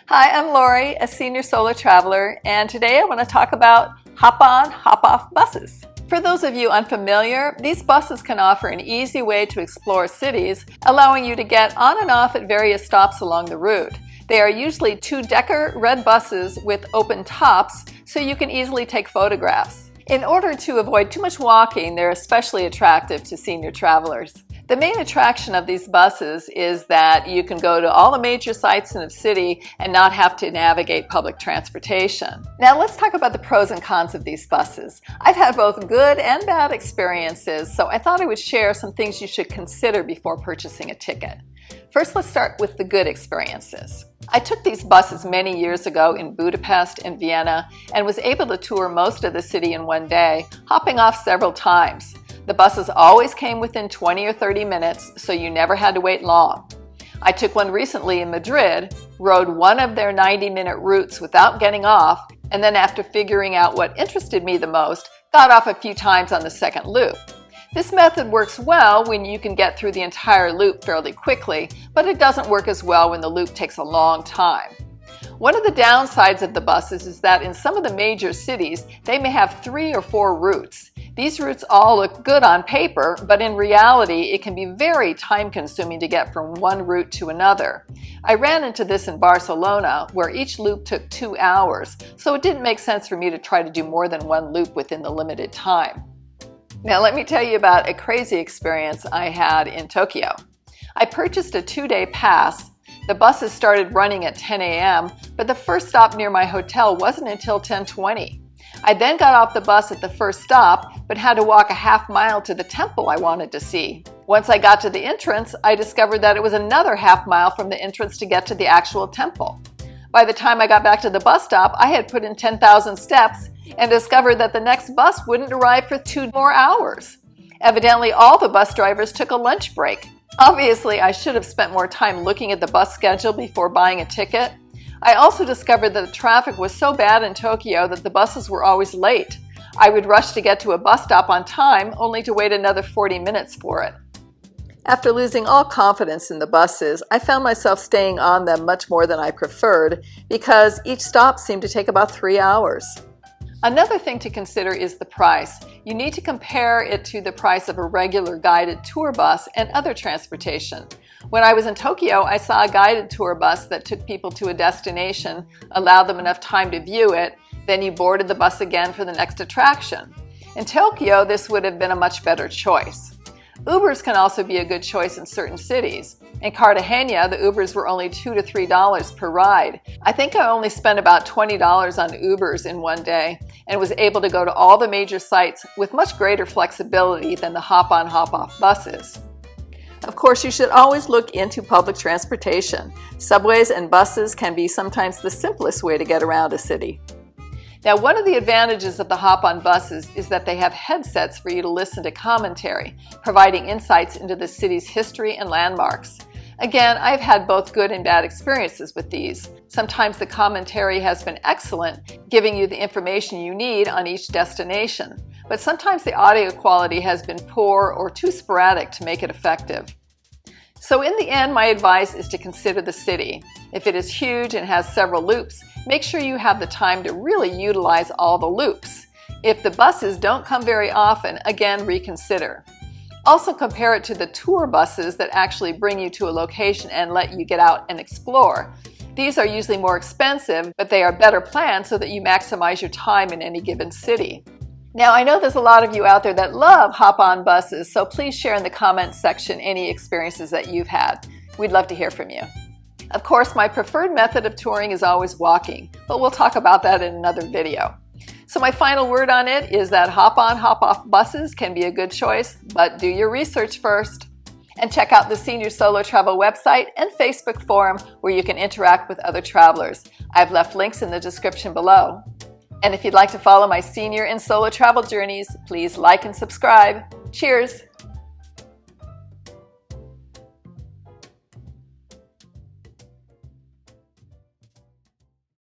Hi, I'm Lori, a senior solo traveler, and today I want to talk about hop-on, hop-off buses. For those of you unfamiliar, these buses can offer an easy way to explore cities, allowing you to get on and off at various stops along the route. They are usually two-decker red buses with open tops, so you can easily take photographs. In order to avoid too much walking, they're especially attractive to senior travelers. The main attraction of these buses is that you can go to all the major sites in the city and not have to navigate public transportation. Now let's talk about the pros and cons of these buses. I've had both good and bad experiences, so I thought I would share some things you should consider before purchasing a ticket. First, let's start with the good experiences. I took these buses many years ago in Budapest and Vienna and was able to tour most of the city in one day, hopping off several times. The buses always came within 20 or 30 minutes, so you never had to wait long. I took one recently in Madrid, rode one of their 90-minute routes without getting off, and then after figuring out what interested me the most, got off a few times on the second loop. This method works well when you can get through the entire loop fairly quickly, but it doesn't work as well when the loop takes a long time. One of the downsides of the buses is that in some of the major cities, they may have 3 or 4 routes. These routes all look good on paper, but in reality, it can be very time-consuming to get from one route to another. I ran into this in Barcelona, where each loop took 2 hours, so it didn't make sense for me to try to do more than one loop within the limited time. Now let me tell you about a crazy experience I had in Tokyo. I purchased a 2-day pass. The buses started running at 10 a.m., but the first stop near my hotel wasn't until 10:20. I then got off the bus at the first stop, but had to walk a half mile to the temple I wanted to see. Once I got to the entrance, I discovered that it was another half mile from the entrance to get to the actual temple. By the time I got back to the bus stop, I had put in 10,000 steps and discovered that the next bus wouldn't arrive for 2 more hours. Evidently, all the bus drivers took a lunch break. Obviously, I should have spent more time looking at the bus schedule before buying a ticket. I also discovered that the traffic was so bad in Tokyo that the buses were always late. I would rush to get to a bus stop on time, only to wait another 40 minutes for it. After losing all confidence in the buses, I found myself staying on them much more than I preferred because each stop seemed to take about 3 hours. Another thing to consider is the price. You need to compare it to the price of a regular guided tour bus and other transportation. When I was in Tokyo, I saw a guided tour bus that took people to a destination, allowed them enough time to view it, then you boarded the bus again for the next attraction. In Tokyo, this would have been a much better choice. Ubers can also be a good choice in certain cities. In Cartagena, the Ubers were only $2 to $3 per ride. I think I only spent about $20 on Ubers in one day and was able to go to all the major sites with much greater flexibility than the hop-on, hop-off buses. Of course, you should always look into public transportation. Subways and buses can be sometimes the simplest way to get around a city. Now, one of the advantages of the hop-on buses is that they have headsets for you to listen to commentary, providing insights into the city's history and landmarks. Again, I've had both good and bad experiences with these. Sometimes the commentary has been excellent, giving you the information you need on each destination. But sometimes the audio quality has been poor or too sporadic to make it effective. So in the end, my advice is to consider the city. If it is huge and has several loops, make sure you have the time to really utilize all the loops. If the buses don't come very often, again, reconsider. Also compare it to the tour buses that actually bring you to a location and let you get out and explore. These are usually more expensive, but they are better planned so that you maximize your time in any given city. Now, I know there's a lot of you out there that love hop-on buses, so please share in the comments section any experiences that you've had. We'd love to hear from you. Of course, my preferred method of touring is always walking, but we'll talk about that in another video. So my final word on it is that hop-on, hop-off buses can be a good choice, but do your research first. And check out the SeniorSoloTravel website and Facebook forum where you can interact with other travelers. I've left links in the description below. And if you'd like to follow my senior and solo travel journeys, please like and subscribe. Cheers!